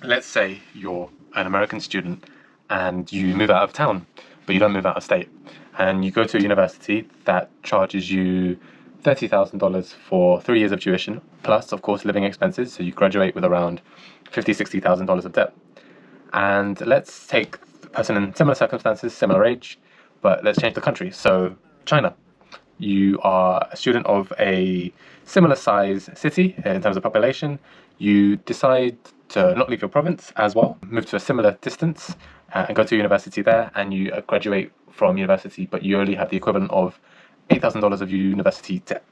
let's say you're an American student and you move out of town, but you don't move out of state, and you go to a university that charges you $30,000 for 3 years of tuition, plus, of course, living expenses. So you graduate with around $50,000-$60,000 of debt. And let's take a person in similar circumstances, similar age, but let's change the country. So China. You are a student of a similar size city in terms of population. You decide to not leave your province as well, move to a similar distance and go to university there, and you graduate from university, but you only have the equivalent of $8,000 of university debt.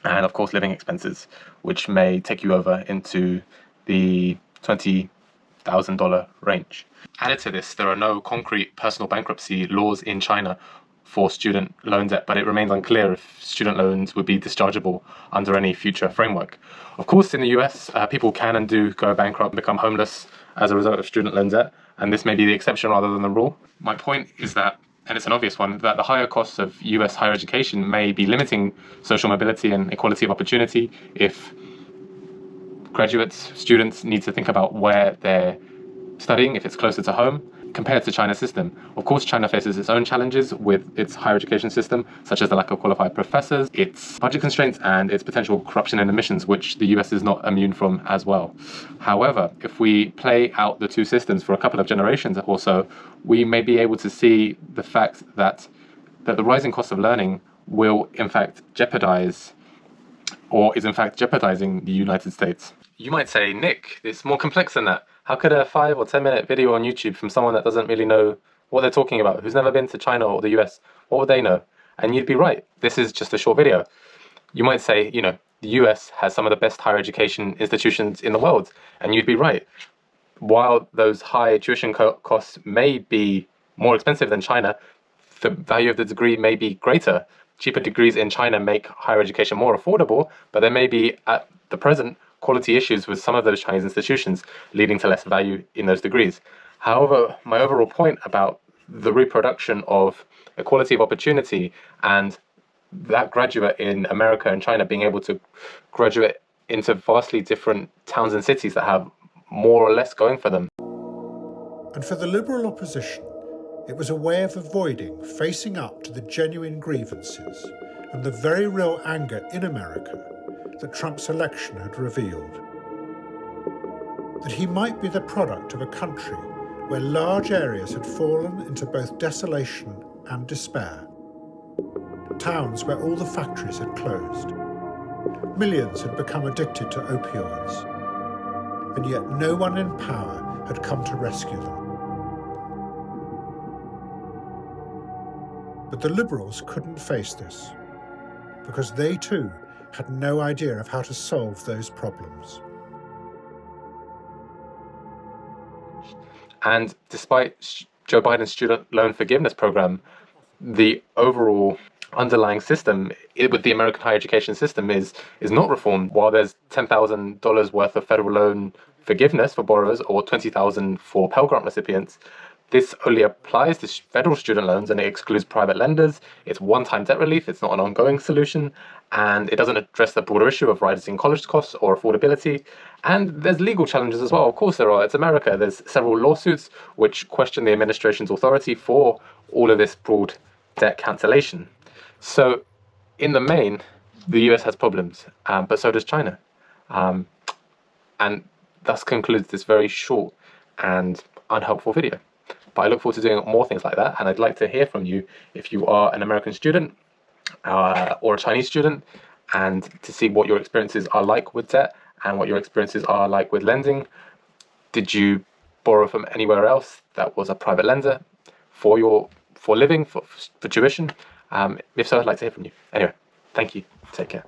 And of course, living expenses, which may take you over into the $20,000 range. Added to this, there are no concrete personal bankruptcy laws in China for student loan debt, but it remains unclear if student loans would be dischargeable under any future framework. Of course, in the US, people can and do go bankrupt and become homeless as a result of student loan debt, and this may be the exception rather than the rule. My point is that, and it's an obvious one, that the higher costs of US higher education may be limiting social mobility and equality of opportunity if graduates, students need to think about where they're studying, if it's closer to home, compared to China's system. Of course, China faces its own challenges with its higher education system, such as the lack of qualified professors, its budget constraints, and its potential corruption and emissions, which the US is not immune from as well. However, if we play out the two systems for a couple of generations or so, we may be able to see the fact that the rising cost of learning will in fact jeopardize, or is in fact jeopardizing, the United States. You might say, Nick, it's more complex than that. How could a 5 or 10-minute video on YouTube from someone that doesn't really know what they're talking about, who's never been to China or the US, what would they know? And you'd be right. This is just a short video. You might say, the US has some of the best higher education institutions in the world, and you'd be right. While those high tuition costs may be more expensive than China, the value of the degree may be greater. Cheaper degrees in China make higher education more affordable, but there may be, at the present, quality issues with some of those Chinese institutions, leading to less value in those degrees. However, my overall point about the reproduction of equality of opportunity and that graduate in America and China being able to graduate into vastly different towns and cities that have more or less going for them. And for the Liberal opposition, it was a way of avoiding facing up to the genuine grievances and the very real anger in America that Trump's election had revealed. That he might be the product of a country where large areas had fallen into both desolation and despair. Towns where all the factories had closed. Millions had become addicted to opioids. And yet no one in power had come to rescue them. But the Liberals couldn't face this, because they too had no idea of how to solve those problems. And despite Joe Biden's student loan forgiveness program, the overall underlying system with the American higher education system is not reformed. While there's $10,000 worth of federal loan forgiveness for borrowers or $20,000 for Pell Grant recipients, this only applies to federal student loans and it excludes private lenders. It's one-time debt relief, it's not an ongoing solution, and it doesn't address the broader issue of rising college costs or affordability. And there's legal challenges as well. Of course there are. It's America. There's several lawsuits which question the administration's authority for all of this broad debt cancellation. So in the main, the US has problems, but so does China. And thus concludes this very short and unhelpful video. But I look forward to doing more things like that, and I'd like to hear from you if you are an American student or a Chinese student, and to see what your experiences are like with debt and what your experiences are like with lending. Did you borrow from anywhere else that was a private lender for living, for tuition? If so, I'd like to hear from you. Anyway, thank you. Take care.